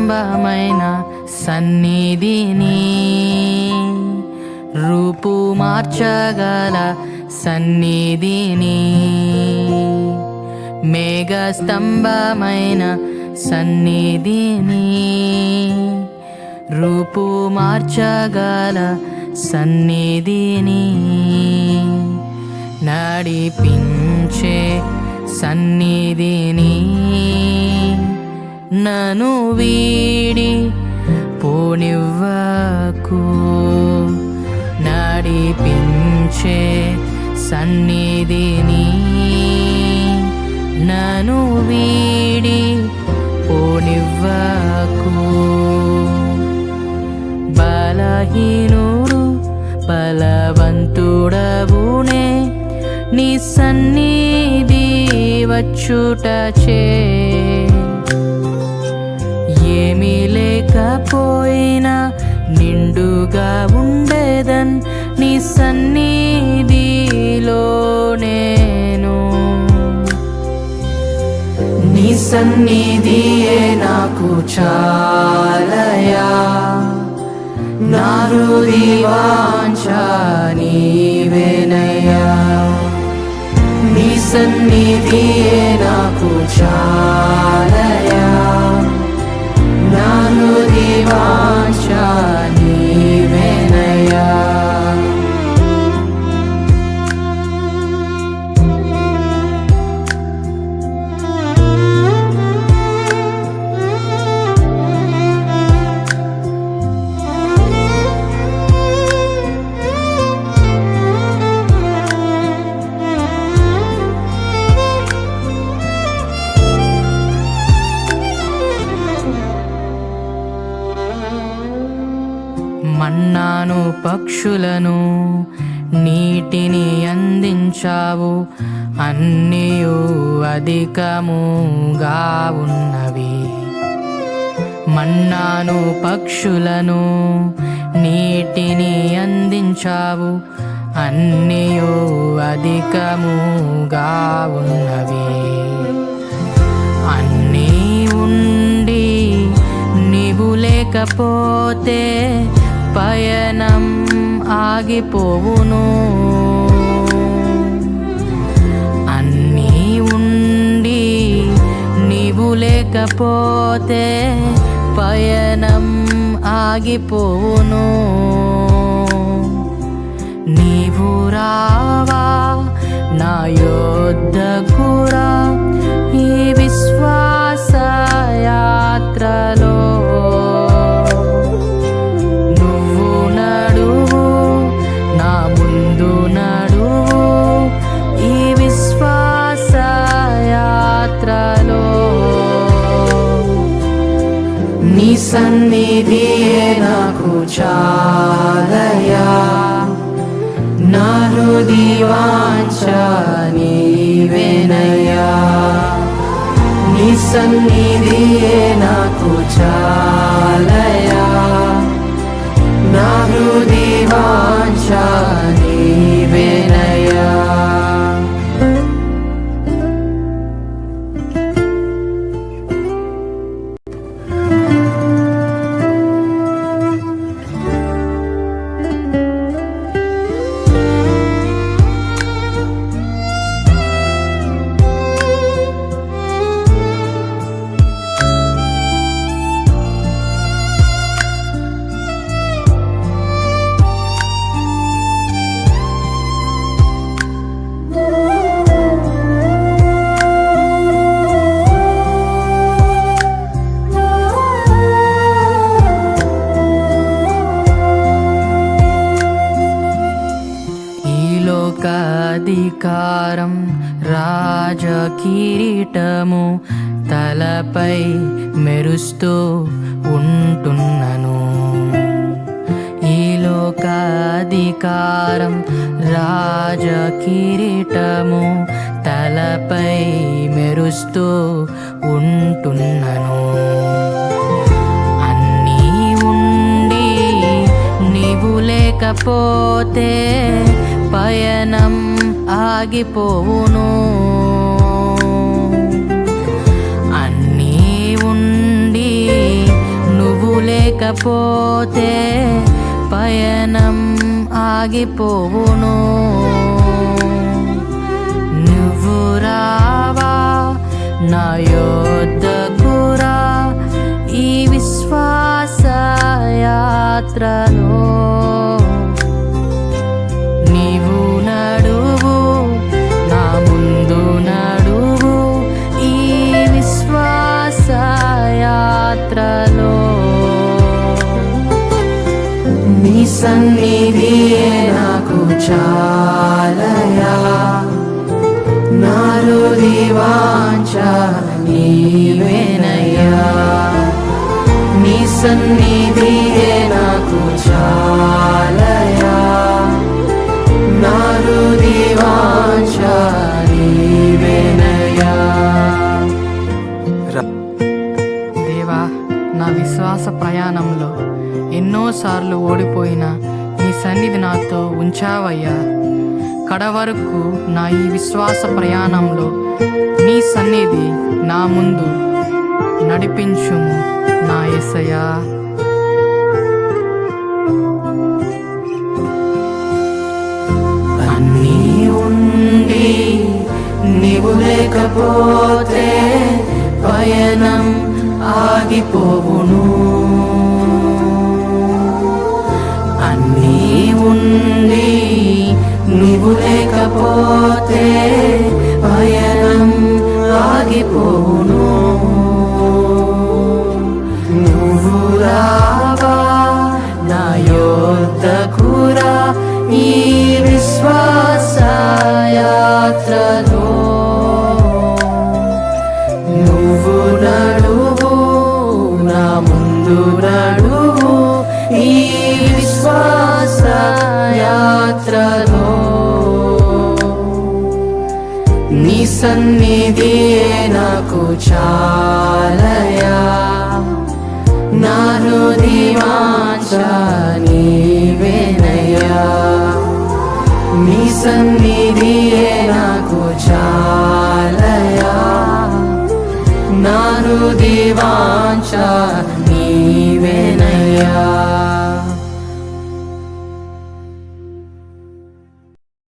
మేఘస్తంభమైన సన్నిధిని, రూపు మార్చగల సన్నిధిని, మేఘస్తంభమైన సన్నిధిని, రూపు మార్చగల సన్నిధిని, నడిపించే సన్నిధిని, నన్ను వీడి పోనివ్వకు, నడిపించే సన్నిధిని, నన్ను వీడి పోనివ్వకు. బలహీనుడు బలవంతుడవునే నీ సన్నిధి వచ్చుటచే, ఏమీ లేకపోయినా నిండుగా ఉండేదన్ నీ సన్నిధిలో నేను. నీ సన్నిధియే నాకు చాలయా, నా హృదయ వాంఛ నీవేనయ్యా. నీ సన్నిధియే నాకు చాలయా, నా హృదయ వాంఛ నీవేనయ్యా. మన్నాను పక్షులను నీటిని అందించావు, అన్నీయు అధికముగా ఉన్నవి. మన్నాను పక్షులను నీటిని అందించావు, అన్నీయు అధికముగా ఉన్నవి. అన్నీ ఉండి నీవు లేకపోతే పయనం ఆగిపోవును. అన్నీ ఉండి నీవు లేకపోతే పయనం ఆగిపోవును. నీవు రావా నా యొద్దకు రా, ఈ విశ్వాస యాత్రలో నువ్వు నడువు, నా ముందు నడువు, ఈ విశ్వాస యాత్రలో. నీ సన్నిధియే నాకు చాలయా, నా హృదయ వాంఛ నీవేనయ్యా. నీ సన్నిధియే నాకు చాలయా, నా హృదయ వాంఛ నీవేనయ్యా. అధికారం రాజకిరీటము తలపై మెరుస్తూ ఉంటున్నను. ఈ లోకాధికారం రాజకిరీటము తలపై మెరుస్తూ ఉంటున్నను. అన్నీ ఉండి నీవు లేకపోతే పయనం ఆగిపోవును. అన్నీ ఉండి లేకపోతే పయనం ఆగిపోవును. నువ్వు రావా నా యొద్దకు రా ఈ విశ్వాస యాత్రలో. నీవు నడువు నా ముందు నడువు ఈ విశ్వాస యాత్రలో. నీ సన్నిధియే నాకు చాలయా, నా హృది వాంఛ నీవేనయ్యా. నీ సన్నిధియే నాకు చాలయా, నా హృది వాంఛ నీవేనయ్యా. దేవా, నా విశ్వాస ప్రయాణంలో ఎన్నోసార్లు ఓడిపోయిన నీ సన్నిధి నాతో ఉంచావయ్యా. కడవరకు నా ఈ విశ్వాస ప్రయాణంలో నీ సన్నిధి నా ముందు నడిపించుము నా యేసయ్యా. అన్నీ ఉండి నీవు లేకపోతే పయనం ఆగిపోవును. అన్నీ ఉండి నీవు లేకపోతే పయనం ఆగిపోవును. నువ్వు రావా నా యొద్దకు రా ఈ విశ్వాస యాత్రలో. నువ్వు నడువు నా ముందు నడువు ఈ విశ్వాస యాత్రలో. నీ సన్నిధియే నాకు చాలయా, నా హృది వాంఛ నీవేనయ్యా. నీ సన్నిధియే